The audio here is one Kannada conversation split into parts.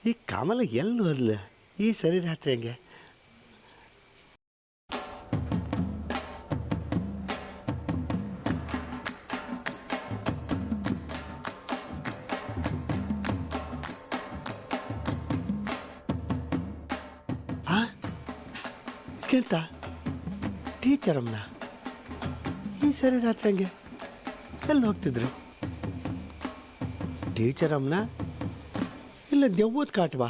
ಈ ಕಮಲ ಎಲ್ಲಿ ಹೋದ್ಲ ಈ ಸರಿ ರಾತ್ರಿ ಹಂಗೆ? ಎಂತ ಟೀಚರಮ್ಮನ ಈ ಸರಿ ರಾತ್ರಿ ಹಂಗೆ ಎಲ್ಲಿ ಹೋಗ್ತಿದ್ರು? ಟೀಚರಮ್ಮನ ಇಲ್ಲ ದೆವ್ವದ ಕಾಟ್ವಾ?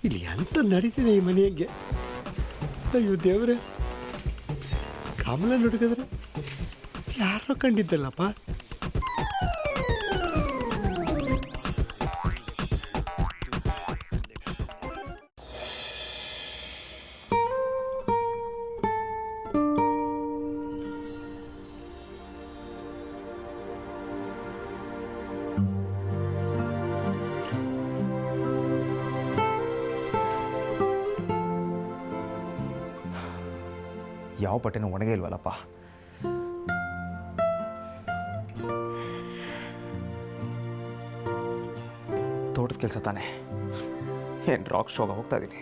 ಇಲ್ಲಿ ಎಂತ ನಡೀತಿದೆ ಈ ಮನೆಯಂಗೆ? ಅಯ್ಯೋ ದೇವ್ರೆ, ಕಮಲ ಹುಡುಗಿದ್ರೆ ಯಾರೋ ಕಂಡಿದ್ದಲ್ಲಪ್ಪ. ಯಾವ ಬಟ್ಟೆನೂ ಒಣಗೇ ಇಲ್ವಲ್ಲಪ್ಪ. ತೋಟದ ಕೆಲಸ ತಾನೆ, ಏನು ರಾಕ್ ಶೋಗೆ ಹೋಗ್ತಾ ಇದ್ದೀನಿ.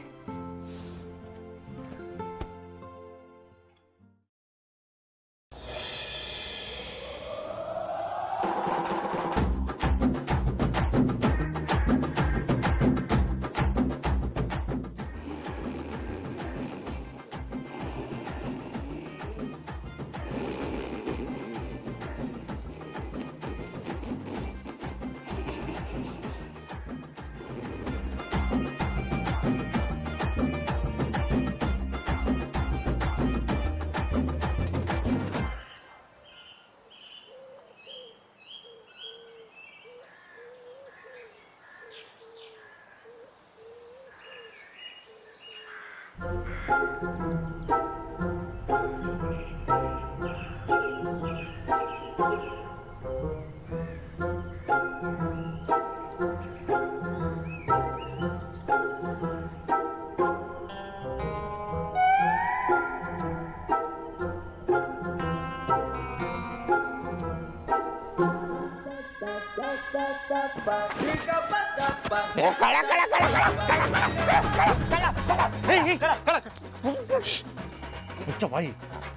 ಬಾಯಿ,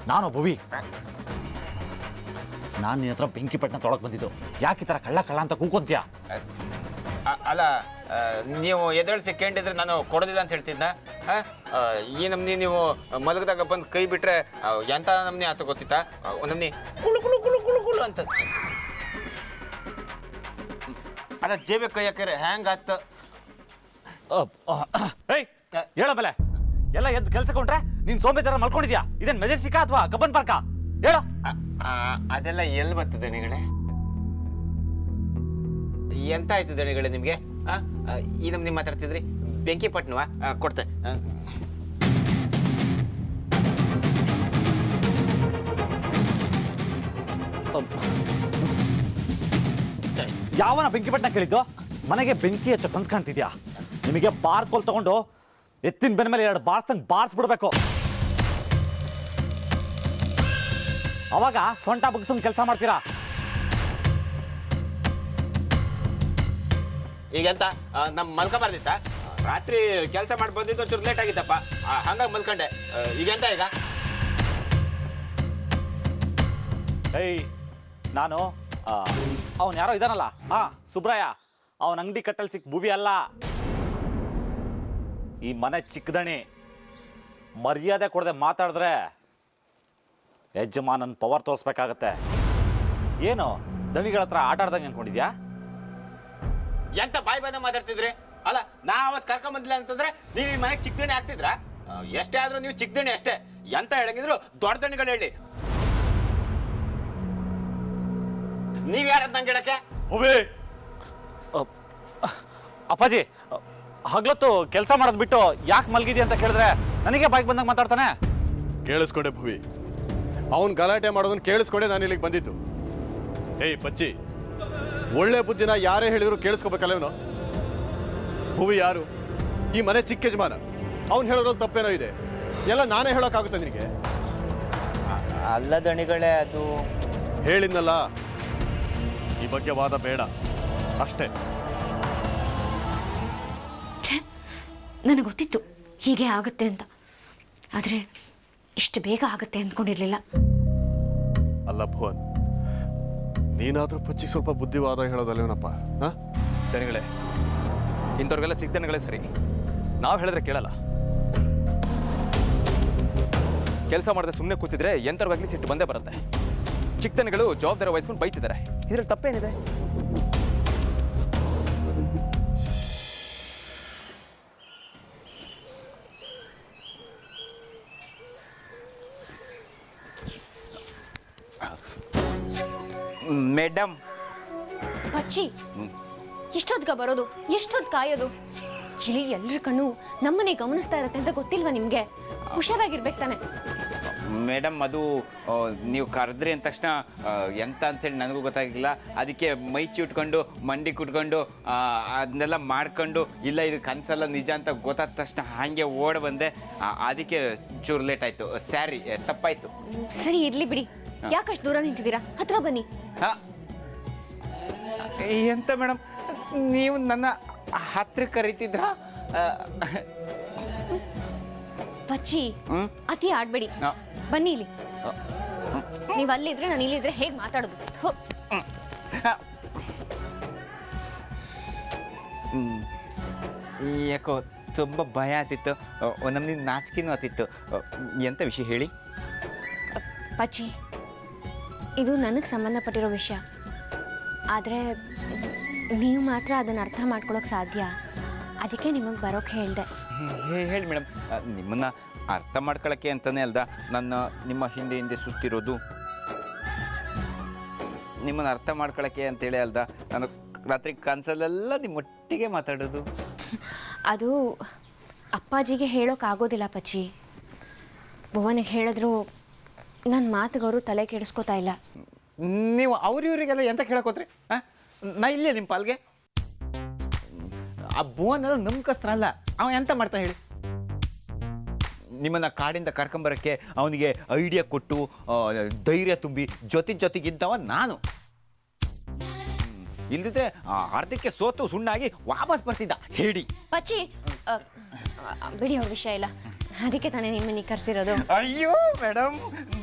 ನಾನು ಭುವಿ. ನಾನು ನಿನ್ನ ಹತ್ರ ಬೆಂಕಿ ಪಟ್ಟಣ ತೊಳಕ್ ಬಂದಿದ್ದು. ಯಾಕೆ ಈ ಥರ ಕಳ್ಳ ಕಳ್ಳ ಅಂತ ಕೂಕೊಂತೀಯ? ಅಲ್ಲ, ನೀವು ಎದ್ದೇಳು ಸೆಕೆಂಡ್ ಇದ್ರೆ ನಾನು ಕೊಡೋದಿಲ್ಲ ಅಂತ ಹೇಳ್ತಿದ್ದ. ಈ ನಮ್ನಿ ನೀವು ಮಲಗದಾಗ ಬಂದು ಕೈ ಬಿಟ್ರೆ ಎಂತ ನಮ್ನಿ ಆತ ಗೊತ್ತಿತ್ತಾ? ನಮ್ನಿ ಕುಳು ಕುಳು ಕುಳು ಕುಳು ಕುಳು ಅಂತ. ಅದ ಜೇಬೆ ಕೈ ಹಾಕಿದ್ರೆ ಹ್ಯಾಂಗ ಆತ? ಏಯ್ ಹೇಳ ಬೆಲೆ, ಎಲ್ಲ ಎದ್ದು ಕೆಲ್ಸಕೊಂಡ್ರೆ ನೀನ್ ಸೋಂಬೇತರ ಮಲ್ಕೊಂಡಿದ್ಯಾ? ಇದೇನ್ ಮೆಜೆಸ್ಟಿಕಾ ಅಥವಾ ಕಬ್ಬನ್ ಪಾರ್ಕಾ? ಹೇಳ. ಅದೆಲ್ಲ ಎಲ್ಲಿ ಬರ್ತದೆ ದಣಿಗಳೇ? ಎಂತ ಆಯ್ತು ದಣಿಗಳೇ ನಿಮ್ಗೆ? ಈ ನಮ್ನಿ ಮಾತಾಡ್ತಿದ್ರಿ, ಬೆಂಕಿ ಪಟ್ನವಾ ಕೊಡ್ತೆ. ಯಾವನ ಬೆಂಕಿ ಪಟ್ಟಣ ಕೇಳಿದ್ದು? ಮನೆಗೆ ಬೆಂಕಿ ಹಚ್ಚ ಕನ್ಸ್ ಕಾಣ್ತಿದ್ಯಾ? ನಿಮಗೆ ಬಾರ್ಕೋಲ್ ತಗೊಂಡು ಎತ್ತಿನ ಬೆನ್ನ ಮೇಲೆ 2 ಬಾರ್ಸ್ತಂಗ್ ಬಾರ್ಸ್ಬಿಡ್ಬೇಕು. ಅವಾಗ ಸೊಂಟ ಬಗ್ಸಂಗ್ ಕೆಲಸ ಮಾಡ್ತೀರಾ. ಈಗೆಂತ ನಮ್ ಮಲ್ಕೊಂಬಾರ್ದಿತ್ತ? ರಾತ್ರಿ ಕೆಲಸ ಮಾಡಿ ಬಂದಿದ್ದು ಒಂಚೂರು ಲೇಟ್ ಆಗಿತ್ತಪ್ಪ, ಹಂಗಾಗಿ ಮಲ್ಕೊಂಡೆ. ಈಗೆಂತ ಈಗ? ಏಯ್, ನಾನು ಅವನು ಯಾರೋ ಇದಾನಲ್ಲ, ಸುಬ್ರಾಯ, ಅವನ ಅಂಗಡಿ ಕಟ್ಟಲ್ ಸಿಕ್ ಭುವಿ ಅಲ್ಲ. ಈ ಮನೆ ಚಿಕ್ಕದಣಿ. ಮರ್ಯಾದೆ ಕೊಡದೆ ಮಾತಾಡಿದ್ರೆ ಯಜಮಾನನ್ ಪವರ್ ತೋರಿಸ್ಬೇಕಾಗತ್ತೆ. ಏನು ದಣಿಗಳ ಹತ್ರ ಆಟ ಆಡ್ದಂಗೆ ಅನ್ಕೊಂಡಿದ್ಯಾ? ಎಂತ ಬಾಯಿ ಬಂದ ಮಾತಾಡ್ತಿದ್ರಿ? ಅಲ್ಲ, ನಾ ಅವತ್ತು ಕರ್ಕೊಂಬಂದಿಲ್ಲ ಅಂತಂದ್ರೆ ನೀವು ಈ ಮನೆಗೆ ಚಿಕ್ಕದಣಿ ಆಗ್ತಿದ್ರ? ಎಷ್ಟೇ ಆದ್ರೂ ನೀವು ಚಿಕ್ಕದಣಿ ಅಷ್ಟೇ. ಎಂತ ಹೇಳಂಗಿದ್ರು ದೊಡ್ಡ ದಣಿಗಳು ಹೇಳಿ. ನೀವ್ ಯಾರದ್ ನಂಗೆ ಹೇಳಕ್ಕೆ? ಅಪ್ಪಾಜಿ, ಹಗ್ಲೊತ್ತು ಕೆಲಸ ಮಾಡೋದು ಬಿಟ್ಟು ಯಾಕೆ ಮಲ್ಗಿದಿ ಅಂತ ಕೇಳಿದ್ರೆ ನನಗೆ ಬಾಯಿಗೆ ಬಂದಾಗ ಮಾತಾಡ್ತಾನೆ. ಕೇಳಿಸ್ಕೊಂಡೆ ಭುವಿ, ಅವನು ಗಲಾಟೆ ಮಾಡೋದನ್ನ ಕೇಳಿಸ್ಕೊಂಡೆ ನಾನು ಇಲ್ಲಿಗೆ ಬಂದಿದ್ದು. ಏಯ್ ಪಚ್ಚಿ, ಒಳ್ಳೆ ಬುದ್ಧಿನ ಯಾರೇ ಹೇಳಿದ್ರು ಕೇಳಿಸ್ಕೋಬೇಕಲ್ಲ ಇವನು. ಭುವಿ ಯಾರು? ಈ ಮನೆ ಚಿಕ್ಕ ಯಜಮಾನ. ಅವ್ನು ಹೇಳೋದ್ರಲ್ಲಿ ತಪ್ಪೇನೋ ಇದೆ. ಎಲ್ಲ ನಾನೇ ಹೇಳೋಕ್ಕಾಗುತ್ತೆ ನಿನಗೆ? ಅಲ್ಲ ದಣಿಗಳೇ, ಅದು ಹೇಳಿದ್ನಲ್ಲ, ಈ ಬಗ್ಗೆ ವಾದ ಬೇಡ ಅಷ್ಟೇ. ನನಗೆ ಗೊತ್ತಿತ್ತು ಹೀಗೆ ಆಗುತ್ತೆ ಅಂತ, ಆದರೆ ಇಷ್ಟು ಬೇಗ ಆಗುತ್ತೆ ಅಂದ್ಕೊಂಡಿರಲಿಲ್ಲ. ಅಲ್ಲ ಭುವನ್, ನೀನಾದರೂ ಪಚ್ಚಿ ಸ್ವಲ್ಪ ಬುದ್ಧಿವಾದ ಹೇಳೋದಲ್ಲೇನಪ್ಪ? ಹಾಂ, ದಣಿಗಳೇ, ಇಂಥವ್ರಿಗೆಲ್ಲ ಚಿಕ್ಕ ದಣಿಗಳೇ ಸರಿ. ನಾವು ಹೇಳಿದ್ರೆ ಕೇಳಲ್ಲ. ಕೆಲಸ ಮಾಡದೆ ಸುಮ್ಮನೆ ಕೂತಿದ್ರೆ ಎಂಥವ್ರಿಗಾಗಲಿ ಸಿಟ್ಟು ಬಂದೇ ಬರುತ್ತೆ. ಚಿಕ್ಕ ದಣಿಗಳು ಜವಾಬ್ದಾರಿ ವಹಿಸ್ಕೊಂಡು ಬೈತಿದ್ದಾರೆ. ಇದ್ರಲ್ಲಿ ತಪ್ಪೇನಿದೆ? ಮೇಡಮ್, ಪಚ್ಚಿ, ಎಷ್ಟೊತ್ತಿಗೆ ಬರೋದು, ಎಷ್ಟೊತ್ತು ಕಾಯೋದು? ಇಲ್ಲಿ ಎಲ್ಲರ ಕಣ್ಣು ನಮ್ಮನೆ ಗಮನಿಸ್ತಾ ಇರತ್ತೆ ಅಂತ ಗೊತ್ತಿಲ್ವಾ ನಿಮಗೆ? ಹುಷಾರಾಗಿರ್ಬೇಕು ತಾನೆ. ಮೇಡಮ್, ಅದು ನೀವು ಕರೆದ್ರಿ ಅಂದ ತಕ್ಷಣ ಎಂತ ಅಂತೇಳಿ ನನಗೂ ಗೊತ್ತಾಗಿಲ್ಲ. ಅದಕ್ಕೆ ಮೈ ಚುಟ್ಕೊಂಡು ಮಂಡಿ ಕುಟ್ಕೊಂಡು ಅದನ್ನೆಲ್ಲ ಮಾಡ್ಕೊಂಡು, ಇಲ್ಲ ಇದು ಕನಸಲ್ಲ ನಿಜ ಅಂತ ಗೊತ್ತಾದ ತಕ್ಷಣ ಹಾಗೆ ಓಡ್ ಬಂದೆ. ಅದಕ್ಕೆ ಚೂರು ಲೇಟ್ ಆಯಿತು. ಸ್ಯಾರಿ, ತಪ್ಪಾಯಿತು. ಸರಿ, ಇರ್ಲಿ ಬಿಡಿ. ಯಾಕಷ್ಟು ದೂರ ನಿಂತಿದ್ದೀರಾ? ಹತ್ರ ಬನ್ನಿ. ಎಂತ ಮೇಡಮ್, ನೀವು ನನ್ನ ಹತ್ರ ಕರೀತಿದ್ರ? ಪಚ್ಚಿ, ಅತಿ ಆಡ್ಬೇಡಿ. ಬನ್ನಿ ಇಲ್ಲಿ. ನೀವು ಅಲ್ಲಿದ್ರೆ ನಾನು ಇಲ್ಲಿದ್ರೆ ಹೇಗೆ ಮಾತಾಡೋದು? ಹೋ. ಯಾಕೋ ತುಂಬ ಭಯ ಆತಿತ್ತು, ಒಂದೊಂದು ನಾಚಿಕೆನೂ ಆತಿತ್ತು. ಎಂತ ವಿಷಯ ಹೇಳಿ? ಪಚ್ಚಿ, ಇದು ನನಗೆ ಸಂಬಂಧಪಟ್ಟಿರೋ ವಿಷಯ, ಆದರೆ ನೀವು ಮಾತ್ರ ಅದನ್ನು ಅರ್ಥ ಮಾಡ್ಕೊಳ್ಳೋಕೆ ಸಾಧ್ಯ. ಅದಕ್ಕೆ ನಿಮಗೆ ಬರೋಕ್ಕೆ ಹೇಳಿದೆ. ಹೇಳಿ ಮೇಡಮ್. ನಿಮ್ಮನ್ನು ಅರ್ಥ ಮಾಡ್ಕೊಳ್ಳೋಕ್ಕೆ ಅಂತಲೇ ಅಲ್ದ ನನ್ನ ನಿಮ್ಮ ಹಿಂದೆ ಸುತ್ತಿರೋದು. ನಿಮ್ಮನ್ನು ಅರ್ಥ ಮಾಡ್ಕೊಳ್ಳೋಕ್ಕೆ ಅಂತೇಳಿ ಅಲ್ದ ನಾನು ರಾತ್ರಿ ಕನಸಲ್ಲೆಲ್ಲ ನಿಮ್ಮೊಟ್ಟಿಗೆ ಮಾತಾಡೋದು. ಅದು ಅಪ್ಪಾಜಿಗೆ ಹೇಳೋಕ್ಕಾಗೋದಿಲ್ಲ ಪಚ್ಚಿ. ಭುವನಿಗೆ ಹೇಳಿದ್ರು ನನ್ನ ಮಾತುಗವರು ತಲೆ ಕೆಡಿಸ್ಕೋತಾ ಇಲ್ಲ. ನೀವು ಇವರಿಗೆಲ್ಲ ಎಂತ ಕೇಳಕೋತ್ರಿ? ನಾ ಇಲ್ಲೇ ನಿಮ್ಮ ಪಾಲ್ಗೆ. ಆ ಭುವನೆಲ್ಲ ನಂಬಿಕಸ್ತ್ರಲ್ಲ. ಅವ ಎಂತ ಮಾಡ್ತಾ ಹೇಳಿ? ನಿಮ್ಮನ್ನು ಕಾಡಿಂದ ಕರ್ಕೊಂಬರೋಕ್ಕೆ ಅವನಿಗೆ ಐಡಿಯಾ ಕೊಟ್ಟು ಧೈರ್ಯ ತುಂಬಿ ಜೊತೆಗಿದ್ದವ ನಾನು. ಇಲ್ಲದಿದ್ರೆ ಅರ್ಧಕ್ಕೆ ಸೋತು ಸುಣ್ಣಾಗಿ ವಾಪಸ್ ಬರ್ತಿದ್ದ ಹೇಳಿ. ಪಚ್ಚಿ, ಬಿಡಿ, ಅವ್ರ ವಿಷಯ ಇಲ್ಲ. ಅದಕ್ಕೆ ತಾನೇ ನಿಮ್ಮನ್ನ ಕರೆಸಿರೋದು. ಅಯ್ಯೋ ಮೇಡಮ್,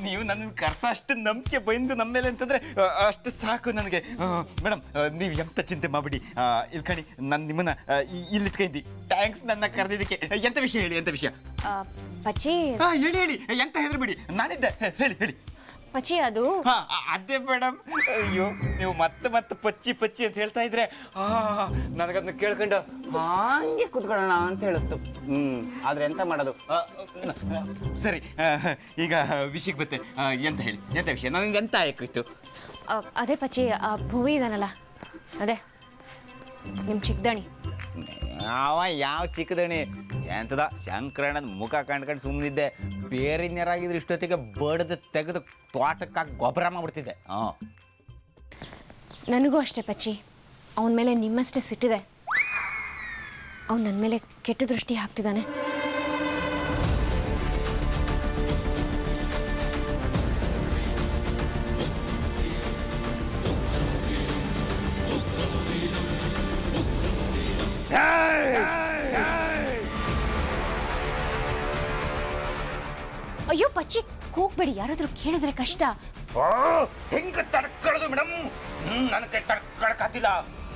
ನೀವು ನನ್ನ ಕರ್ಸ ಅಷ್ಟು ನಂಬಿಕೆ ಬಂದು ನಮ್ಮ ಮೇಲೆ ಅಂತಂದ್ರೆ ಅಷ್ಟು ಸಾಕು ನನಗೆ. ಮೇಡಮ್, ನೀವು ಎಂತ ಚಿಂತೆ ಮಾಡ್ಬಿಡಿ. ಇಲ್ಕಣಿ, ನಾನು ನಿಮ್ಮನ್ನ ಇಲ್ಲಿಟ್ಕೊಂಡಿ. ಥ್ಯಾಂಕ್ಸ್ ನನ್ನ ಕರೆದಿದ್ದಕ್ಕೆ. ಎಂತ ವಿಷಯ ಹೇಳಿ? ಎಂತ ವಿಷಯ? ಪಚ್ಚಿ, ಹೇಳಿ. ಎಂತ ಹೆದರ್ಬಿಡಿ, ನಾನಿದ್ದೆ. ಹೇಳಿ. ಪಚ್ಚಿ, ಅದು ಅದೇ ಮೇಡಮ್. ಅಯ್ಯೋ, ನೀವು ಮತ್ತೆ ಪಚ್ಚಿ ಅಂತ ಹೇಳ್ತಾ ಇದ್ರೆ ನನಗದನ್ನ ಕೇಳ್ಕೊಂಡು ಹಾಗೆ ಕುತ್ಕೊಳ್ಳೋಣ ಅಂತ ಹೇಳಿಸ್ತು. ಆದ್ರೆ ಎಂತ ಮಾಡೋದು? ಸರಿ, ಈಗ ವಿಷಯಕ್ಕೆ ಬತ್ತೆ. ಎಂತ ಹೇಳಿ? ಎಂತ ವಿಷಯ? ನನಗೆ ಎಂತ ಆಯ್ತು? ಅದೇ ಪಚ್ಚಿ, ಆ ಭುವಿ ಇದಾನಲ್ಲ, ಅದೇ ನಿಮ್ಮ ಚಿಕ್ಕದಣಿ. ಯಾವ ಚಿಕ್ಕದಣಿ? ಎಂತದ ಶಂಕರಣ್ಣನ ಮುಖ ಕಂಡ್ಕೊಂಡು ಸುಮ್ಮನಿದ್ದೆ. ಬೇರೆ ಇನ್ಯಾರಾಗಿದ್ರೆ ಇಷ್ಟೊತ್ತಿಗೆ ಬಡ್ದು ತೆಗೆದು ತೋಟಕ್ಕಾಗಿ ಗೊಬ್ಬರ ಮಾಡ್ಬಿಡ್ತಿದ್ದೆ. ನನಗೂ ಅಷ್ಟೇ ಪಚ್ಚಿ, ಅವನ ಮೇಲೆ ನಿಮ್ಮಷ್ಟೇ ಸಿಟ್ಟಿದೆ. ಅವನು ನನ್ನ ಮೇಲೆ ಕೆಟ್ಟ ದೃಷ್ಟಿ ಹಾಕ್ತಿದ್ದಾನೆ. ಅಯ್ಯೋ ಪಚ್ಚಿ, ಕೂಗ್ಬೇಡಿ, ಯಾರಾದ್ರೂ ಕೇಳಿದ್ರೆ ಕಷ್ಟ. ಹೆಂಗ ತಡ್ಕೊಳ್ಳೋದು ಮೇಡಮ್? ನನಗೆ ತಡ್ಕೊಳಕ್ಕಾಗ್ತಿಲ್ಲ.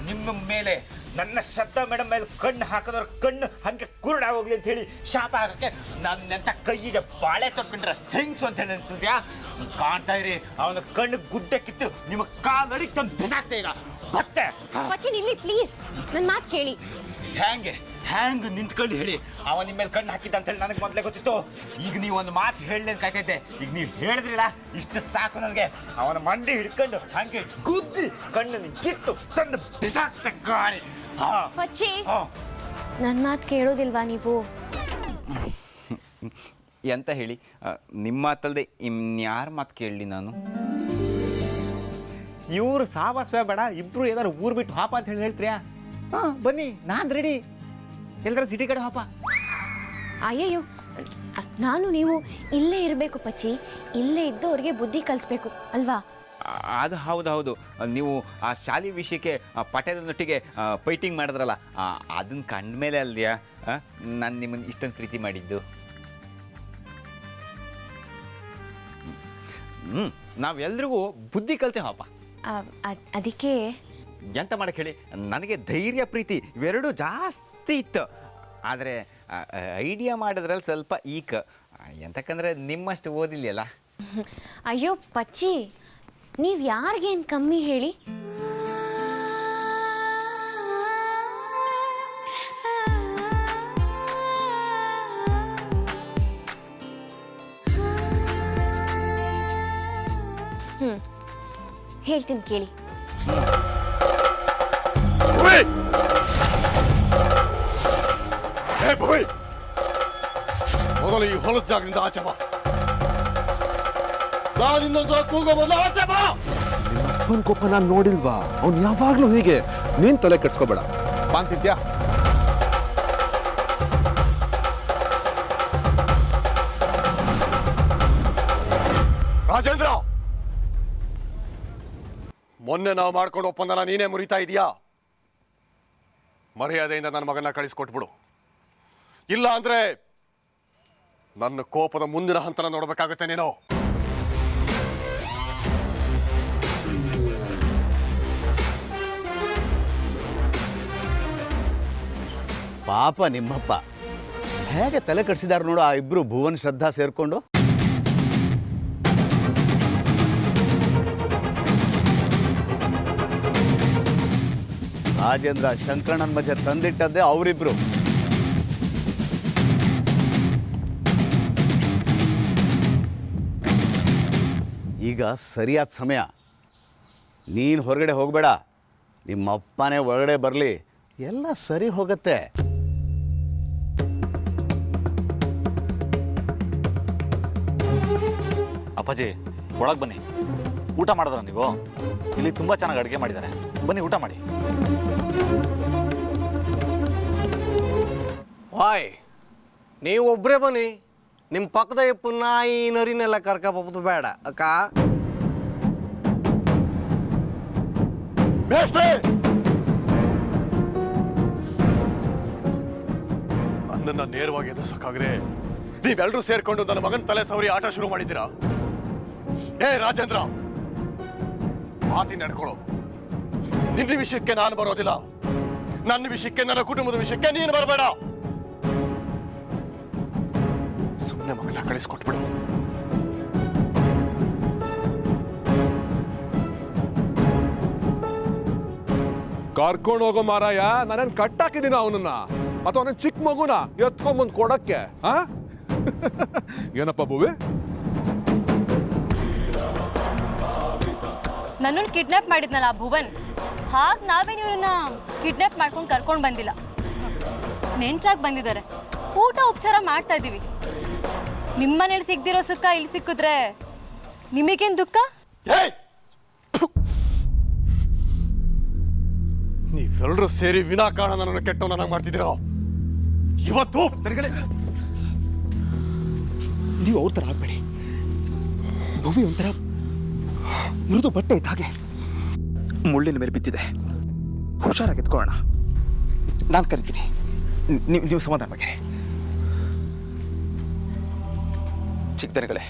ನಿಮ್ಮ ಮೇಲೆ ನನ್ನ ಶ್ರದ್ಧಾ ಮೇಡಮ್ ಮೇಲೆ ಕಣ್ಣು ಹಾಕಿದವ್ರ ಕಣ್ಣು ಹಂಗೆ ಕುರುಡ ಹೋಗ್ಲಿ ಅಂತ ಹೇಳಿ ಶಾಪ ಹಾಕಕ್ಕೆ ನನ್ನೆಂತ ಕೈಗೆ ಬಾಳೆ ತಪ್ಪಿಂಡ್ರೆ ಹೆಂಗ್ಸು ಅಂತ ಹೇಳಿ ಅನ್ಸುತ್ತ್ಯಾ? ಕಾಣ್ತಾ ಇರಿ, ಅವನ ಕಣ್ಣು ಗುಡ್ಡೆ ಕಿತ್ತು ನಿಮ್ಮ ಕಾಲಡಿ ತಂದು ಬಿಸಾಕ್ತೆ ಈಗ. ಮತ್ತೆ ಪಚ್ಚಿ ನಿಲ್ಲಿ ಪ್ಲೀಸ್, ನನ್ನ ಮಾತು ಕೇಳಿ. ಹ್ಯಾಂಗ್ ನಿಂತ್ಕೊಂಡು ಹೇಳಿ? ಅವ ನಿಮ್ಮ ಮೇಲೆ ಕಣ್ಣು ಹಾಕಿದ್ದ ಅಂತ ಹೇಳಿ ನನಗೆ ಮೊದಲೇ ಗೊತ್ತಿತ್ತು. ಈಗ ನೀವು ಒಂದು ಮಾತು ಹೇಳಲೇನು ಕಾಯ್ತೈತೆ. ಈಗ ನೀವು ಹೇಳಿದ್ರಿಲ್ಲ, ಇಷ್ಟು ಸಾಕು ನನಗೆ. ಅವನ ಮಂಡಿ ಹಿಡ್ಕೊಂಡು ಹಂಗೆ ಗುದ್ದಿ ಕಣ್ಣನ್ನು ಕಿತ್ತು ತಂದು ಬಿಸಾಕ್ತೆ ಗಾಳಿ. ಪಚ್ಚಿ, ನನ್ನ ಮಾತು ಕೇಳೋದಿಲ್ವಾ ನೀವು? ಎಂತ ಹೇಳಿ? ನಿಮ್ಮ ಮಾತಲ್ಲದೆ ಇನ್ಯಾರ ಮಾತು ಕೇಳಲಿ ನಾನು? ಇವರು ಸಾವಾಸವೇ ಬೇಡ, ಇಬ್ರು ಏನಾರು ಊರು ಬಿಟ್ಟು ಹಾಪ ಅಂತ ಹೇಳಿ ಹೇಳ್ತೀರಾ? ಬನ್ನಿ, ನಾನು ರೆಡಿ. ಎಲ್ಲರ ಸಿಟಿ ಕಡೆ ಹಾಪ. ಅಯ್ಯಯ್ಯೋ, ನಾನು ನೀವು ಇಲ್ಲೇ ಇರಬೇಕು ಪಚ್ಚಿ. ಇಲ್ಲೇ ಇದ್ದು ಅವ್ರಿಗೆ ಬುದ್ಧಿ ಕಲಿಸ್ಬೇಕು ಅಲ್ವಾ? ಅದು ಹೌದು ನೀವು ಆ ಶಾಲೆ ವಿಷಯಕ್ಕೆ ಪಠ್ಯದೊಟ್ಟಿಗೆ ಫೈಟಿಂಗ್ ಮಾಡಿದ್ರಲ್ಲ ಅದನ್ನು ಕಂಡ ಮೇಲೆ ಅಲ್ದ್ಯಾ ನಾನು ನಿಮ್ಮನ್ನು ಇಷ್ಟೊಂದು ಪ್ರೀತಿ ಮಾಡಿದ್ದು. ನಾವೆಲ್ರಿಗೂ ಬುದ್ಧಿ ಕಲ್ತೇವಪ್ಪ. ಅದಕ್ಕೆ ಎಂತ ಮಾಡಕ್ಕೆ ಹೇಳಿ, ನನಗೆ ಧೈರ್ಯ ಪ್ರೀತಿ ಇವೆರಡೂ ಜಾಸ್ತಿ ಇತ್ತು. ಆದರೆ ಐಡಿಯಾ ಮಾಡಿದ್ರಲ್ಲಿ ಸ್ವಲ್ಪ ಈಕ್. ಎಂತಕ್ಕಂದ್ರೆ ನಿಮ್ಮಷ್ಟು ಓದಿಲ್ಲಲ್ಲ. ಅಯ್ಯೋ ಪಚ್ಚಿ, ನೀವು ಯಾರಿಗೇನು ಕಮ್ಮಿ ಹೇಳಿ? ಹೇಳ್ತೀನಿ ಕೇಳಿ. ಮೊದಲು ಈ ಹೊಲದ ಜಾಗದಿಂದ ಆಚೆ ಬಾ. ನಾನು ಇನ್ನೊಂದ್ಸಲ ಕೂಗೋಬಲ್ಲ, ಆಚೆ ಬಾ. ಅಪ್ಪನ ಕೋಪ ನಾನು ನೋಡಿಲ್ವಾ? ಅವ್ನು ಯಾವಾಗ್ಲೂ ಹೀಗೆ. ನೀನ್ ತಲೆ ಕೆಡ್ಸ್ಕೋಬೇಡ. ಪಾಂತಿದ್ಯಾ? ರಾಜೇಂದ್ರ, ಮೊನ್ನೆ ನಾವು ಮಾಡ್ಕೊಂಡು ಒಪ್ಪಂದನ ನೀನೇ ಮುರಿತಾ ಇದೀಯಾ? ಮರ್ಯಾದೆಯಿಂದ ನನ್ನ ಮಗನ ಕಳಿಸ್ಕೊಟ್ಬಿಡು. ಇಲ್ಲ ಅಂದ್ರೆ ನನ್ನ ಕೋಪದ ಮುಂದಿನ ಹಂತನ ನೋಡ್ಬೇಕಾಗುತ್ತೆ ನೀನು. ಪಾಪ ನಿಮ್ಮಪ್ಪ ಹೇಗೆ ತಲೆ ಕಟ್ಸಿದಾರೆ ನೋಡು ಆ ಇಬ್ರು ಭುವನ್ ಶ್ರದ್ಧಾ ಸೇರ್ಕೊಂಡು. ರಾಜೇಂದ್ರ ಶಂಕರಣ್ಣನ ಮಧ್ಯೆ ತಂದಿಟ್ಟದ್ದೇ ಅವರಿಬ್ರು. ಈಗ ಸರಿಯಾದ ಸಮಯ. ನೀನು ಹೊರಗಡೆ ಹೋಗಬೇಡ, ನಿಮ್ಮಪ್ಪನೇ ಒಳಗಡೆ ಬರಲಿ, ಎಲ್ಲ ಸರಿ ಹೋಗುತ್ತೆ. ಅಪ್ಪಾಜಿ ಒಳಗೆ ಬನ್ನಿ. ಊಟ ಮಾಡಿದ್ರ ನೀವು? ಇಲ್ಲಿ ತುಂಬ ಚೆನ್ನಾಗಿ ಅಡುಗೆ ಮಾಡಿದ್ದಾರೆ, ಬನ್ನಿ ಊಟ ಮಾಡಿ. ವಾಯ್, ನೀವು ಒಬ್ಬರೇ ಬನ್ನಿ. ನಿಮ್ಮ ಪಕ್ಕದ ಯಪ್ಪನ್ನ ಈ ನರಿನೆಲ್ಲ ಕರ್ಕೊಬೋದು ಬೇಡ ಅಕ್ಕ. ನನ್ನನ್ನ ನೇರವಾಗಿ ಎದುರಿಸಕ್ಕಾಗ್ರೆ ನೀವೆಲ್ಲರೂ ಸೇರ್ಕೊಂಡು ನನ್ನ ಮಗನ ತಲೆ ಸವರಿ ಆಟ ಶುರು ಮಾಡಿದ್ದೀರಾ. ಏ ರಾಜೇಂದ್ರ, ಮಾತಿ ನಡ್ಕೊಳ್ಳೋ. ನಿನ್ನ ವಿಷಯಕ್ಕೆ ನಾನು ಬರೋದಿಲ್ಲ, ನನ್ನ ವಿಷಯಕ್ಕೆ, ನನ್ನ ಕುಟುಂಬದ ವಿಷಯಕ್ಕೆ ನೀನು ಬರಬೇಡ. ಸುಮ್ಮನೆ ಮಗನ ಕಳಿಸ್ಕೊಟ್ಬಿಡು. ಕರ್ಕೊಂಡು ಹೋಗೋ ಮಾರಾಯ. ನಾನೇನ್ ಕಟ್ಟಾಕಿದ್ದೀನ ಅವನನ್ನ, ಅಥವಾ ಅವನ ಚಿಕ್ಕ ಮಗುನ ಎತ್ಕೊಂಬಂದು ಕೊಡಕ್ಕೆ? ಏನಪ್ಪ ಭುವಿ? ನನ್ನನ್ನು ಕಿಡ್ನಾಪ್ ಮಾಡಿದ್ನಲ್ಲ ಆ ಭುವನ್, ಹಾಗೆ ನಾವೇನು ಇವ್ರನ್ನ ಕಿಡ್ನಾಪ್ ಮಾಡ್ಕೊಂಡು ಕರ್ಕೊಂಡು ಬಂದಿಲ್ಲ. ನೆಂಟ್ರಾಗಿ ಬಂದಿದ್ದಾರೆ, ಊಟ ಉಪಚಾರ ಮಾಡ್ತಾ ಇದ್ದೀವಿ. ನಿಮ್ಮನೇಲಿ ಸಿಗ್ದಿರೋ ಸುಖ ಇಲ್ಲಿ ಸಿಕ್ಕಿದ್ರೆ ನಿಮಗೇನು ದುಃಖ? ನೀವೆಲ್ಲರೂ ಸೇರಿ ವಿನಾಕಾರಣ ನನ್ನನ್ನು ಕೆಟ್ಟವನಾಗಿ ಮಾಡ್ತಿದ್ದೀರಾ. ಇವತ್ತು ನೀವು ಅವ್ರ ಥರ ಆಗಬೇಡಿ. ಭೂಮಿ ಒಂಥರ ಮೃದು ಬಟ್ಟೆ ಇದ್ದ ಹಾಗೆ ಮುಳ್ಳಿನ ಮೇಲೆ ಬಿದ್ದಿದೆ. ಹುಷಾರಾಗಿ ಎತ್ಕೊಳ್ಳೋಣ. ನಾನು ಕರಿತೀನಿ, ನೀವು ಸಮಾಧಾನ ಬಗ್ಗೆ. ಚಿಕ್ಕದನಗಳೇ,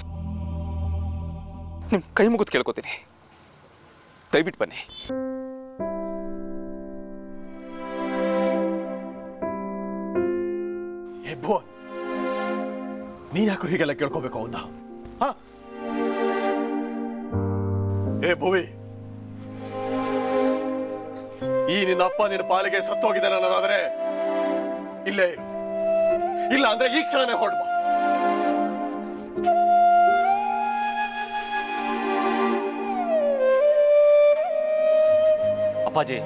ನಿಮ್ಮ ಕೈ ಮುಗಿದು ಕೇಳ್ಕೊತೀನಿ, ದಯವಿಟ್ಟು ಬನ್ನಿ. ಹೆಬ್ಬೋ, ನೀನ್ ಯಾಕೋ ಹೀಗೆಲ್ಲ ಕೇಳ್ಕೋಬೇಕು ಅವನ್ನ? ಏ ಭುವಿ, ಈ ನಿನ್ನ ಅಪ್ಪ ನಿನ್ನ ಪಾಲಿಗೆ ಸತ್ತೋಗಿದ್ದಾನೆ ಅನ್ನೋದಾದ್ರೆ ಇಲ್ಲೇ ಇರು, ಇಲ್ಲ ಅಂದ್ರೆ ಈ ಕ್ಷಣನೇ ಹೊರಡ್ಬ. ಅಪ್ಪಾಜಿ,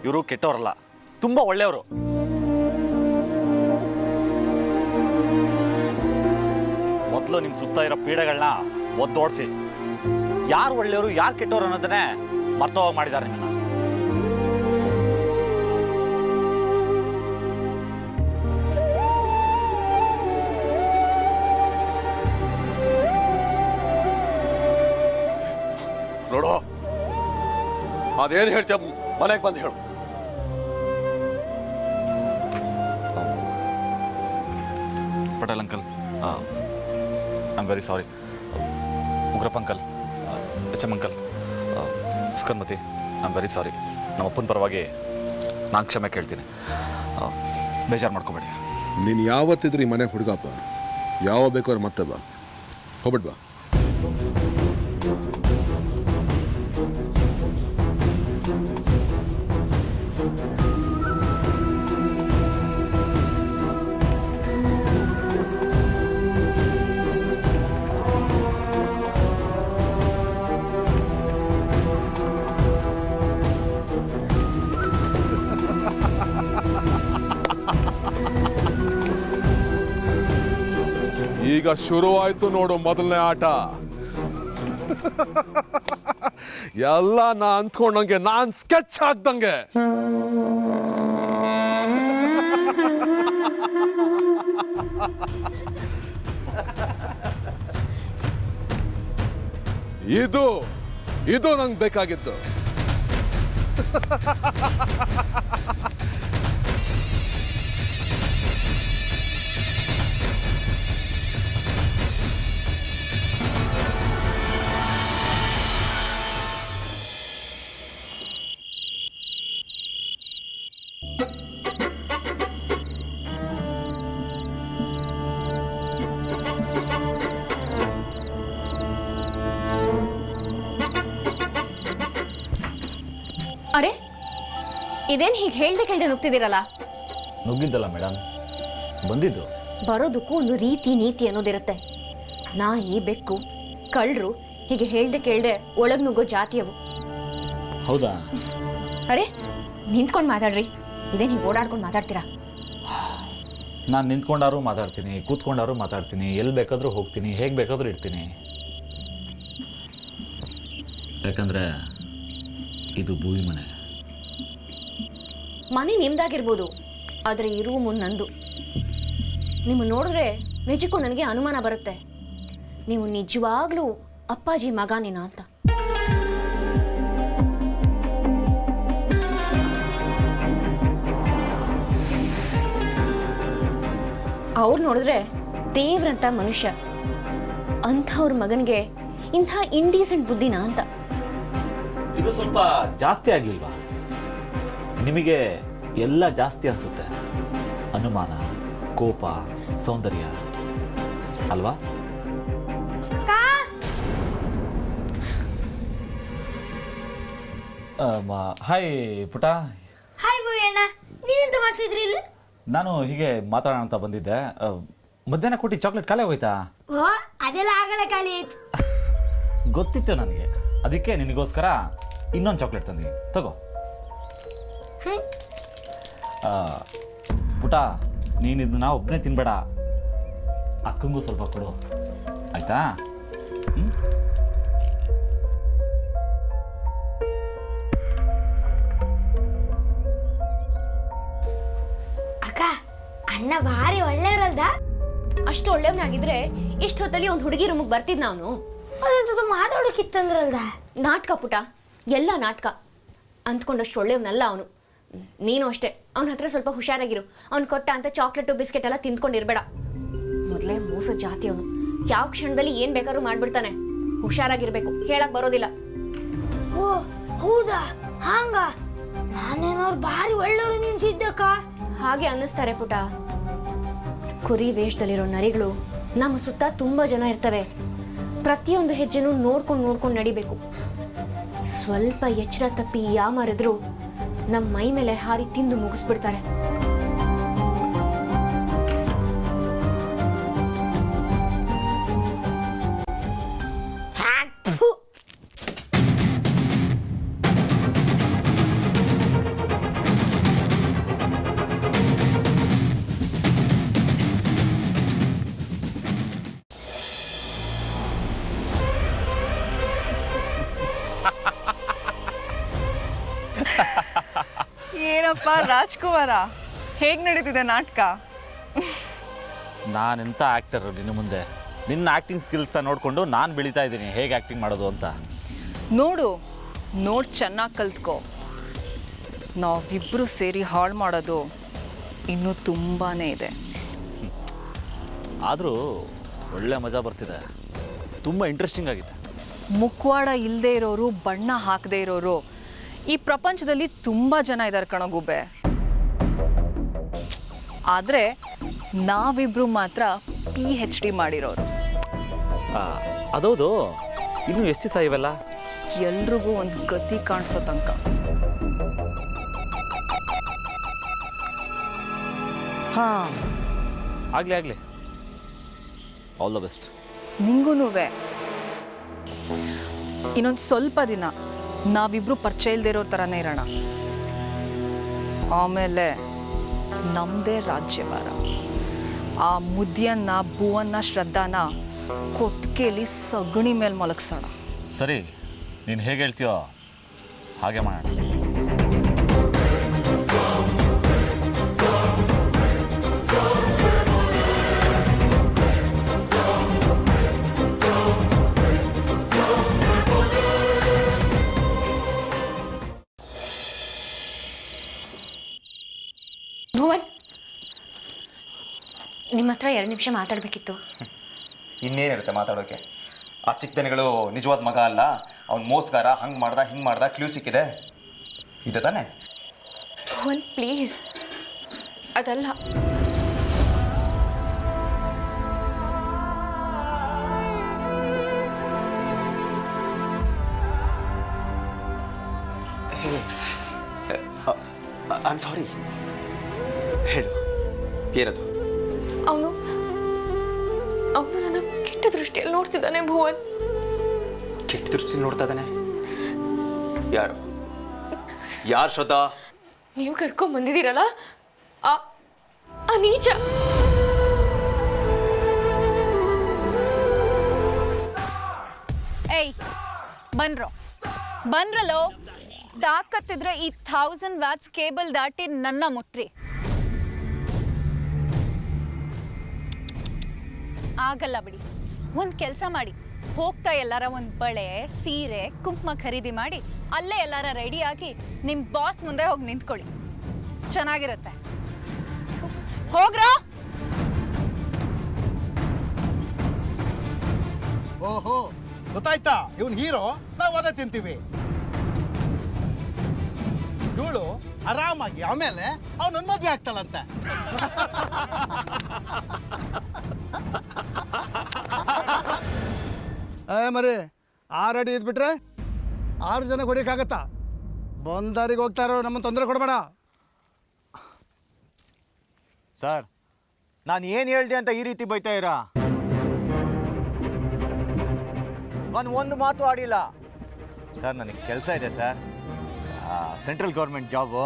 ಇವರು ಕೆಟ್ಟವರಲ್ಲ, ತುಂಬಾ ಒಳ್ಳೆಯವರು. ಮೊದಲು ನಿಮ್ಮ ಸುತ್ತ ಇರೋ ಪೀಡೆಗಳನ್ನ ಒದ್ದೋಡಿಸಿ, ಯಾರು ಒಳ್ಳೆಯವರು ಯಾರು ಕೆಟ್ಟವರು ಅನ್ನೋದನ್ನೇ ಮರ್ತೋಗಿ ಮಾಡಿದ್ದಾರೆ ನಿಮ್ಮನ್ನ. ಅದೇನು ಹೇಳ್ತೀಯ ಮನೆಗೆ ಬಂದು ಹೇಳು. Patel uncle, I am very sorry. Ugrappa uncle, H M uncle, Sukanmathi, I am very sorry. ನಮ್ಮ ಅಪ್ಪನ ಪರವಾಗಿ ನಾನು ಕ್ಷಮೆ ಕೇಳ್ತೀನಿ. ಬೇಜಾರು ಮಾಡ್ಕೊಬೇಡಿ. ನೀನು ಯಾವತ್ತಿದ್ರು ಈ ಮನೆಗೆ ಹುಡುಗಪ್ಪ, ಯಾವ ಬೇಕಾದ್ರೆ ಮತ್ತೆ ಬಾ, ಹೋಗ್ಬಿಟ್ ಬಾ. ಈಗ ಶುರುವಾಯ್ತು ನೋಡು ಮೊದಲನೇ ಆಟ. ಎಲ್ಲ ನಾ ಅಂದ್ಕೊಂಡಂಗೆ ನಾನ್ ಸ್ಕೆಚ್ ಹಾಕ್ದಂಗೆ. ಇದು ಇದು ನಂಗೆ ಬೇಕಾಗಿತ್ತು. ಅರೆ, ಇದೇನು ಹೀಗೆ ಹೇಳ್ದೆ ನುಗ್ತಿದ್ದೀರಲ್ಲ? ನುಗ್ಗಿದ್ದಲ್ಲ ಮೇಡಮ್, ಬಂದಿದ್ದು. ಬರೋದಕ್ಕೂ ಒಂದು ರೀತಿ ನೀತಿ ಅನ್ನೋದಿರುತ್ತೆ. ನಾಯಿ, ಬೆಕ್ಕು, ಕಳ್ಳರು ಹೀಗೆ ಹೇಳ್ದೆ ಒಳಗ್ ನುಗ್ಗೋ ಜಾತಿಯವು. ಹೌದಾ? ಅರೆ, ನಿಂತ್ಕೊಂಡು ಮಾತಾಡ್ರಿ. ಇದೇನು ಹೀಗೆ ಓಡಾಡ್ಕೊಂಡು ಮಾತಾಡ್ತೀರಾ? ನಾನು ನಿಂತ್ಕೊಂಡಾರು ಮಾತಾಡ್ತೀನಿ, ಕೂತ್ಕೊಂಡಾರು ಮಾತಾಡ್ತೀನಿ, ಎಲ್ಲಿ ಬೇಕಾದರೂ ಹೋಗ್ತೀನಿ, ಹೇಗೆ ಬೇಕಾದರೂ ಇರ್ತೀನಿ. ಯಾಕಂದರೆ ಇದು ಭೂಮಿ ಮನೆ. ಮನೆ ನಿಮ್ದಾಗಿರ್ಬೋದು, ಆದರೆ ಈ ರೂಮು ನಂದು. ನಿಮ್ಮ ನೋಡಿದ್ರೆ ನಿಜಕ್ಕೂ ನನಗೆ ಅನುಮಾನ ಬರುತ್ತೆ, ನೀವು ನಿಜವಾಗ್ಲೂ ಅಪ್ಪಾಜಿ ಮಗನೇನಾ ಅಂತ. ಅವ್ರು ನೋಡಿದ್ರೆ ದೇವ್ರಂತ ಮನುಷ್ಯ, ಅಂಥವ್ರ ಮಗನಿಗೆ ಇಂಥ ಇಂಡೀಸೆಂಟ್ ಬುದ್ಧಿನಾ ಅಂತ. ಇದು ಸ್ವಲ್ಪ ಜಾಸ್ತಿ ಆಗಲಿಲ್ವಾ? ನಿಮಗೆ ಎಲ್ಲ ಜಾಸ್ತಿ ಅನಿಸುತ್ತೆ, ಅನುಮಾನ, ಕೋಪ, ಸೌಂದರ್ಯ ಅಲ್ವಾ? ಹಾಯ್ ಪುಟ. ಹಾಯ್ ಭವ್ಯಣ್ಣ, ನೀವೆಂತ ಮಾಡ್ತಿದ್ರಿ ಇಲ್ಲಿ? ನಾನು ಹೀಗೆ ಮಾತಾಡೋಣ ಅಂತ ಬಂದಿದ್ದೆ. ಮಧ್ಯಾಹ್ನ ಕೊಟ್ಟು ಚಾಕ್ಲೇಟ್ ಖಾಲಿ ಹೋಯ್ತಾ? ಓ, ಅದೆಲ್ಲ ಆಗಲೇ ಖಾಲಿ ಆಯ್ತು. ಗೊತ್ತಿತ್ತು ನನಗೆ, ಅದಕ್ಕೆ ನಿನಗೋಸ್ಕರ ಇನ್ನೊಂದು ಚಾಕ್ಲೇಟ್ ತಂದಿ, ತಗೋ. ಪುಟ, ನೀನು ಇದನ್ನ ಒಬ್ಬನೇ ತಿನ್ಬೇಡ, ಅಕ್ಕಂಗೂ ಸ್ವಲ್ಪ ಕೊಡು, ಆಯ್ತಾ? ಅಕ್ಕ, ಅಣ್ಣ ಭಾರಿ ಒಳ್ಳೆಯವರಲ್ದ? ಅಷ್ಟು ಒಳ್ಳೆಯವನಾಗಿದ್ರೆ ಇಷ್ಟೊತ್ತಲ್ಲಿ ಒಂದು ಹುಡುಗಿ ರೂಮಿಗೆ ಬರ್ತಿದ್ ನಾನು. ಅದಂತ ಮಾತಾಡೋಕಿತ್ತಂದ್ರಲ್ದ? ನಾಟಕ ಪುಟ, ಎಲ್ಲ ನಾಟಕ. ಅಂದ್ಕೊಂಡಷ್ಟು ಒಳ್ಳೆಯವನಲ್ಲ ಅವನು. ನೀನು ಅಷ್ಟೇ, ಅವನ ಹತ್ರ ಸ್ವಲ್ಪ ಹುಷಾರಾಗಿರು. ಅವ್ನು ಕೊಟ್ಟ ಅಂತ ಚಾಕ್ಲೇಟು ಬಿಸ್ಕೆಟ್ ಎಲ್ಲ ತಿಂದ್ಕೊಂಡಿರ್ಬೇಡ. ಮೊದಲೇ ಮೋಸ ಜಾತಿ ಅವನು, ಯಾವ ಕ್ಷಣದಲ್ಲಿ ಏನು ಬೇಕಾದ್ರೂ ಮಾಡ್ಬಿಡ್ತಾನೆ. ಹುಷಾರಾಗಿರ್ಬೇಕು, ಹೇಳಕ್ ಬರೋದಿಲ್ಲ. ಓ ಹೌದಾ? ಹಾಂಗ ನಾನೇನವ್ರು ಭಾರಿ ಒಳ್ಳೆಯವರು ನಿನ್ಸಿದ್ದಕ್ಕ. ಹಾಗೆ ಅನ್ನಿಸ್ತಾರೆ ಪುಟ. ಕುರಿ ವೇಷದಲ್ಲಿರೋ ನರಿಗಳು ನಮ್ಮ ಸುತ್ತ ತುಂಬ ಜನ ಇರ್ತವೆ. ಪ್ರತಿಯೊಂದು ಹೆಜ್ಜೆನೂ ನೋಡ್ಕೊಂಡು ನಡಿಬೇಕು. ಸ್ವಲ್ಪ ಎಚ್ಚರ ತಪ್ಪಿ ಯಾಮಾರಿದ್ರು ನಮ್ಮ ಮೈ ಮೇಲೆ ಹಾರಿ ತಿಂದು ಮುಗಿಸ್ಬಿಡ್ತಾರೆ. ಏನಪ್ಪ ರಾಜ್ಕುಮಾರ, ಹೇಗೆ ನಡೀತಿದೆ ನಾಟಕ? ನಾನೆಂಥ ಆ್ಯಕ್ಟರು ನಿನ್ನ ಮುಂದೆ? ನಿನ್ನ ಆ್ಯಕ್ಟಿಂಗ್ ಸ್ಕಿಲ್ಸ್ನ ನೋಡಿಕೊಂಡು ನಾನು ಬೆಳೀತಾ ಇದ್ದೀನಿ ಹೇಗೆ ಆ್ಯಕ್ಟಿಂಗ್ ಮಾಡೋದು ಅಂತ. ನೋಡು, ನೋಡಿ ಚೆನ್ನಾಗಿ ಕಲ್ತ್ಕೋ. ನಾವಿಬ್ಬರು ಸೇರಿ ಹಾಳು ಮಾಡೋದು ಇನ್ನೂ ತುಂಬಾ ಇದೆ. ಆದರೂ ಒಳ್ಳೆ ಮಜಾ ಬರ್ತಿದೆ, ತುಂಬ ಇಂಟ್ರೆಸ್ಟಿಂಗ್ ಆಗಿದೆ. ಮುಖವಾಡ ಇಲ್ಲದೆ ಇರೋರು, ಬಣ್ಣ ಹಾಕದೇ ಇರೋರು ಈ ಪ್ರಪಂಚದಲ್ಲಿ ತುಂಬ ಜನ ಇದ್ದಾರೆ ಕಣೋ ಗುಬ್ಬೆ. ಆದರೆ ನಾವಿಬ್ರು ಮಾತ್ರ PhD ಮಾಡಿರೋರು. ಅದೌದು, ಇನ್ನೂ ಎಷ್ಟು ದಿವಸ ಇವೆಲ್ಲ? ಎಲ್ರಿಗೂ ಒಂದು ಗತಿ ಕಾಣಿಸೋ ತನಕ. ಹಾಂ, ಆಗಲಿ ಆಲ್ ದ ಬೆಸ್ಟ್. ನಿಂಗೂ ಇನ್ನೊಂದು ಸ್ವಲ್ಪ ದಿನ ನಾವಿಬ್ರು ಪರಿಚಯ ಇಲ್ದೇ ಇರೋ ಥರನೇ ಇರೋಣ. ಆಮೇಲೆ ನಮ್ಮದೇ ರಾಜ್ಯಭಾರ. ಆ ಮುದ್ಯನ್ನ, ಭುವನ್ನ, ಶ್ರದ್ಧಾನ ಕೊಟ್ಟಿಗೆಯಲ್ಲಿ ಸಗಣಿ ಮೇಲೆ ಮಲಗಿಸೋಣ. ಸರಿ, ನೀನು ಹೇಗೆ ಹೇಳ್ತೀಯೋ ಹಾಗೆ ಮಾಡೋಣ. ಭುವನ್, ನಿಮ್ಮ ಹತ್ರ 2 ನಿಮಿಷ ಮಾತಾಡಬೇಕಿತ್ತು. ಇನ್ನೇನಿರುತ್ತೆ ಮಾತಾಡೋಕ್ಕೆ? ಆ ಚಿಕ್ಕದನಿಗಳು ನಿಜವಾದ ಮಗ ಅಲ್ಲ, ಅವ್ನು ಮೋಸ್ಗಾರ, ಹಂಗೆ ಮಾಡ್ದ ಹಿಂಗೆ ಮಾಡ್ದ, ಕ್ಲೂ ಸಿಕ್ಕಿದೆ, ಇದೆ ತಾನೆ? ಭುವನ್ ಪ್ಲೀಸ್, ಅದಲ್ಲ. I am sorry. ಹೇಳು, ಏನದು? ಅವನು ನನ್ನ ಕೆಟ್ಟ ದೃಷ್ಟಿಯಲ್ಲಿ ನೋಡ್ತಿದ್ದಾನೆ ಭುವನ್. ಕೆಟ್ಟ ದೃಷ್ಟಿ ನೋಡ್ತಾ ಇದ್ದಾನೆ? ಯಾರು ಶ್ರದ್ಧಾ? ನೀವು ಕರ್ಕೊಂಡ್ ಬಂದಿದ್ದೀರಲ್ಲ ಆ ನೀಚ. ಏಯ್, ಬಂದ್ರಲ್ಲೋ. ತಾಕತ್ತಿದ್ರೆ ಈ 1000 ವ್ಯಾಟ್ಸ್ ಕೇಬಲ್ ದಾಟಿ ನನ್ನ ಮುಟ್ರಿ. ಆಗಲ್ಲ ಬಿಡಿ. ಒಂದು ಕೆಲಸ ಮಾಡಿ, ಹೋಗ್ತಾ ಎಲ್ಲಾರ ಒಂದು ಬಳೆ, ಸೀರೆ, ಕುಂಕುಮ ಖರೀದಿ ಮಾಡಿ ಅಲ್ಲೇ ಎಲ್ಲಾರ ರೆಡಿ ಆಗಿ ನಿಮ್ಮ ಬಾಸ್ ಮುಂದೆ ಹೋಗಿ ನಿಂತ್ಕೊಳ್ಳಿ. ಚೆನ್ನಾಗಿರುತ್ತೆ. ಹೋಗ್ರೋ. ಓಹೋ, ಗೊತ್ತಾಯ್ತಾ? ಇವನ್ ಹೀರೋ, ನಾವು ಅದ ತಿಂತೀವಿ. ಇವಳು ಆರಾಮಾಗಿ ಆಮೇಲೆ ಅವನ ಮದ್ವೆ ಆಗ್ತಾಳಂತೆ. ಮರಿ 6 ಅಡಿ ಇದ್ಬಿಟ್ರೆ 6 ಜನ ಹೊಡಿಯಕ್ಕಾಗತ್ತಾ? ಬಂದಾರಿಗೆ ಹೋಗ್ತಾರೋ, ನಮ್ಮ ತೊಂದರೆ ಕೊಡಬೇಡ. ಸರ್, ನಾನು ಏನು ಹೇಳ್ದೆ ಅಂತ ಈ ರೀತಿ ಬೈತಾ ಇರಾ? ನಾನು ಒಂದು ಮಾತು ಆಡಿಲ್ಲ ಸರ್. ನನಗೆ ಕೆಲಸ ಇದೆ sir, central government job.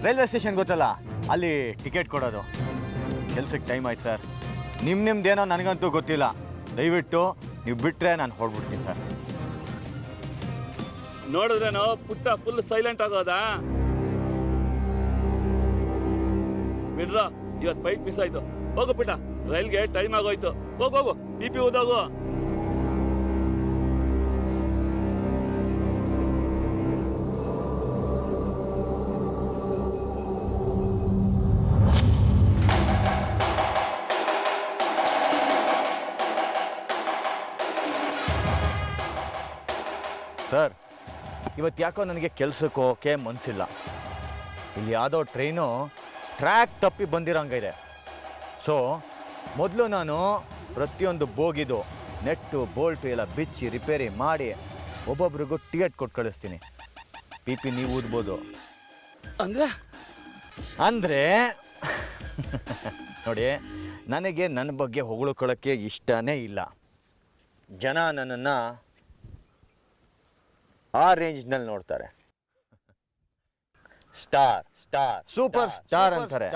Railway station ಗೊತ್ತಲ್ಲ, ಅಲ್ಲಿ ಟಿಕೆಟ್ ಕೊಡೋದು. ಕೆಲ್ಸಕ್ಕೆ ಟೈಮ್ ಆಯ್ತು ಸರ್. ನಿಮ್ಮದೇನೋ ನನಗಂತೂ ಗೊತ್ತಿಲ್ಲ. ದಯವಿಟ್ಟು ನೀವು ಬಿಟ್ಟರೆ ನಾನು ಹೊರಡ್ಬಿಡ್ತೀನಿ ಸರ್. ನೋಡಿದ್ರೇನೋ ಪುಟ್ಟ ಫುಲ್ ಸೈಲೆಂಟ್ ಆಗೋದಾ? ಬಿಡ್ರ, ಇವತ್ತು ಫೈಟ್ ಮಿಸ್ ಆಯ್ತು. ಹೋಗು ಪುಟ್ಟ, ರೈಲ್ಗೆ ಟೈಮ್ ಆಗೋಯ್ತು. ಹೋಗು, BP ಓದೋಗು. ಸರ್, ಇವತ್ತು ಯಾಕೋ ನನಗೆ ಕೆಲಸಕ್ಕೆ ಹೋಗೋಕ್ಕೆ ಮನಸ್ಸಿಲ್ಲ. ಇಲ್ಲಿ ಯಾವುದೋ ಟ್ರೈನು ಟ್ರ್ಯಾಕ್ ತಪ್ಪಿ ಬಂದಿರೋಂಗಿದೆ. ಸೊ ಮೊದಲು ನಾನು ಪ್ರತಿಯೊಂದು ಬೋಗಿದು ನೆಟ್ಟು ಬೋಲ್ಟು ಎಲ್ಲ ಬಿಚ್ಚಿ ರಿಪೇರಿ ಮಾಡಿ ಒಬ್ಬೊಬ್ರಿಗೂ ಟಿಕೆಟ್ ಕೊಟ್ಟು ಕಳಿಸ್ತೀನಿ. PP ನೀವು ಊದ್ಬೋದು. ಅಂದರೆ ನೋಡಿ, ನನಗೆ ನನ್ನ ಬಗ್ಗೆ ಹೊಗಳ್ಕೊಳ್ಳೋಕ್ಕೆ ಇಷ್ಟನೇ ಇಲ್ಲ. ಜನ ನನ್ನನ್ನು ಆ ರೇಂಜ್ನಲ್ಲಿ ನೋಡ್ತಾರೆ. ಸ್ಟಾರ್, ಸೂಪರ್ ಸ್ಟಾರ್ ಅಂತಾರೆ.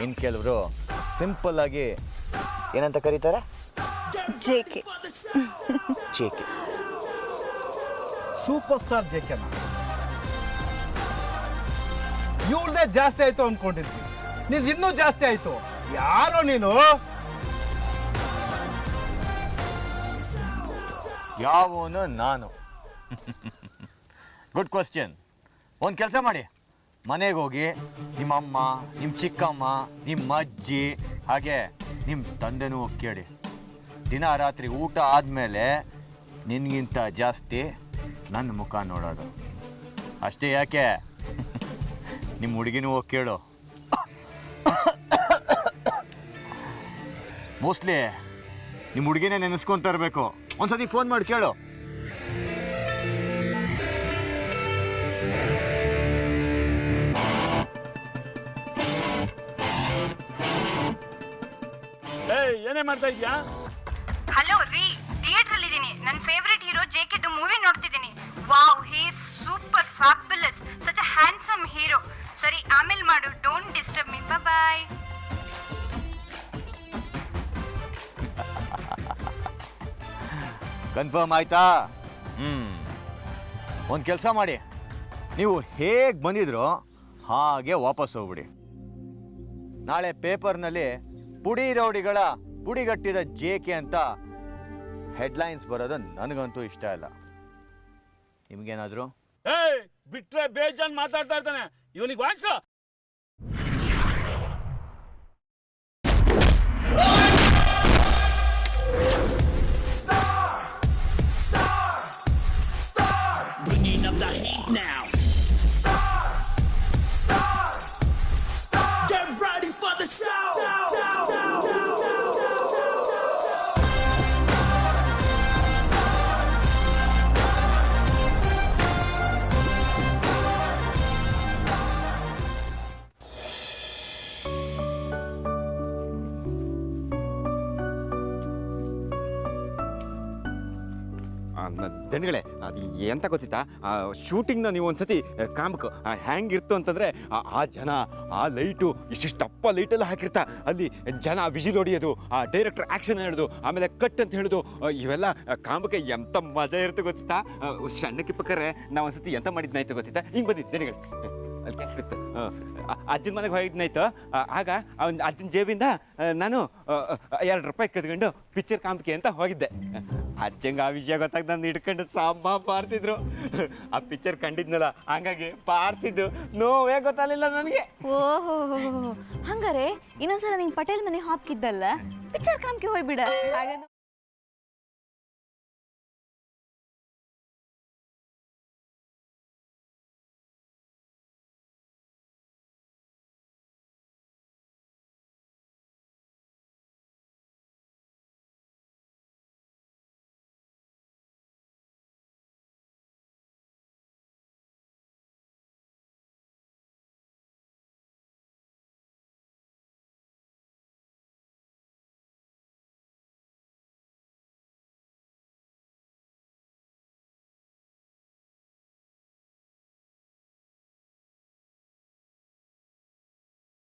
ಇನ್ನು ಕೆಲವರು ಸಿಂಪಲ್ ಆಗಿ ಏನಂತ ಕರೀತಾರೆ? JK. Super star JK. ಇವಳದೇ ಜಾಸ್ತಿ ಆಯ್ತು ಅನ್ಕೊಂಡಿದ್ವಿ, ನೀನು ಇನ್ನೂ ಜಾಸ್ತಿ ಆಯ್ತು. ಯಾರೋ ನೀನು? ಯಾವನು ನಾನು? Good question. ಒಂದು ಕೆಲಸ ಮಾಡಿ, ಮನೆಗೆ ಹೋಗಿ ನಿಮ್ಮ ಅಮ್ಮ, ನಿಮ್ಮ ಚಿಕ್ಕಮ್ಮ, ನಿಮ್ಮ ಅಜ್ಜಿ, ಹಾಗೆ ನಿಮ್ಮ ತಂದೆನೂ ಹೋಗಿ ಕೇಳಿ. ದಿನ ರಾತ್ರಿ ಊಟ ಆದಮೇಲೆ ನಿನಗಿಂತ ಜಾಸ್ತಿ ನನ್ನ ಮುಖ ನೋಡೋದು. ಅಷ್ಟೇ ಯಾಕೆ, ನಿಮ್ಮ ಹುಡುಗಿನೂ ಹೋಗಿ ಕೇಳು. ಮೋಸ್ಟ್ಲಿ ನಿಮ್ಮ ಹುಡುಗಿನೇ ನೆನೆಸ್ಕೊತಾ ಇರಬೇಕು. ಒಂದ್ಸತಿ ಫೋನ್ ಮಾಡಿ ಕೇಳು. ಏನೇ ಮಾಡ್ತಾ ಇದ್ಯಾ? ಹಲೋ ರೀ, ಥಿಯೇಟರ್ ಅಲ್ಲಿ ಇದ್ದೀನಿ. ನನ್ನ ಫೇವರಿಟ್ ಹೀರೋ ಜೆಕೆದು ಮೂವಿ ನೋಡ್ತಿದ್ದೀನಿ. Wow, he is super fabulous, such a handsome hero. ಸರಿ, ಆಮೇಲೆ ಮಾಡು, don't disturb me. Bye. Confirm ಆಯ್ತಾ? ಒಂದು ಕೆಲಸ ಮಾಡಿ, ನೀವು ಹೇಗೆ ಬಂದಿದ್ರೋ ಹಾಗೆ ವಾಪಸ್ ಹೋಗ್ಬಿಡಿ. ನಾಳೆ ಪೇಪರ್ನಲ್ಲಿ ಪುಡಿ ರೌಡಿಗಳ ಪುಡಿಗಟ್ಟಿದ ಜೇಕೆ ಅಂತ ಹೆಡ್ಲೈನ್ಸ್ ಬರೋದು ನನಗಂತೂ ಇಷ್ಟ ಇಲ್ಲ. ನಿಮ್ಗೇನಾದರೂ? ಬಿಟ್ರೆ ಬೇಜಾನ್ ಮಾತಾಡ್ತಾ ಇರ್ತಾನೆ, ಇವನಿಗೆ ವಾಂಚ. ದಣಿಗಳೇ, ಅದು ಎಂತ ಗೊತ್ತಿತ್ತಾ, ಶೂಟಿಂಗ್ನ ನೀವು ಒಂದ್ಸತಿ ಕಾಮಕ್ ಹೆಂಗಿರ್ತು ಅಂತಂದರೆ ಆ ಜನ, ಆ ಲೈಟು, ಇಷ್ಟಿಷ್ಟಪ್ಪ ಲೈಟೆಲ್ಲ ಹಾಕಿರ್ತಾ, ಅಲ್ಲಿ ಜನ ವಿಜಿಲ್ ಹೊಡಿಯೋದು, ಆ ಡೈರೆಕ್ಟರ್ ಆ್ಯಕ್ಷನ್ ಹೇಳೋದು, ಆಮೇಲೆ ಕಟ್ ಅಂತ ಹೇಳೋದು, ಇವೆಲ್ಲ ಕಾಮಕ್ಕೆ ಎಂಥ ಮಜಾ ಇರುತ್ತೆ ಗೊತ್ತಾ. ಸಣ್ಣಕ್ಕೆ ಪಕ್ಕರೆ ನಾವು ಒಂದ್ಸತಿ ಎಂತ ಮಾಡಿದ್ನಾಯ್ತು ಗೊತ್ತಿತ್ತಾ, ಹಿಂಗೆ ಬಂದಿದ್ದು ದಣಿಗಳು ಅಲ್ಲಿ ಕೆಟ್ಟಿತ್ತು. ಅಜ್ಜನ ಮನೆಗೆ ಹೋಗಿದ್ನಾಯ್ತು. ಆಗ ಅವ್ನ ಅಜ್ಜನ ಜೇಬಿಂದ ನಾನು 2 ರೂಪಾಯಿ ಕದ್ಕೊಂಡು ಪಿಕ್ಚರ್ ಕಾಂಬಿಕೆ ಅಂತ ಹೋಗಿದ್ದೆ. ಅಜ್ಜಂಗೆ ಆ ವಿಷಯ ಗೊತ್ತಾಗ ನಾನು ಹಿಡ್ಕೊಂಡು ಸಾಂಬ ಬಾರ್ತಿದ್ರು. ಆ ಪಿಕ್ಚರ್ ಕಂಡಿದ್ನಲ್ಲ, ಹಂಗಾಗಿ ಬಾರ್ತಿದ್ದು ನೋವೇ ಗೊತ್ತಾಗಲಿಲ್ಲ ನನಗೆ. ಓಹೋ, ಹಂಗಾರೆ ಇನ್ನೊಂದ್ಸಲ ನಿಂಗೆ ಪಟೇಲ್ ಮನೆ ಹಾಕಿದ್ದಲ್ಲ, ಪಿಕ್ಚರ್ ಕಾಮ್ಗೆ ಹೋಗ್ಬಿಡ.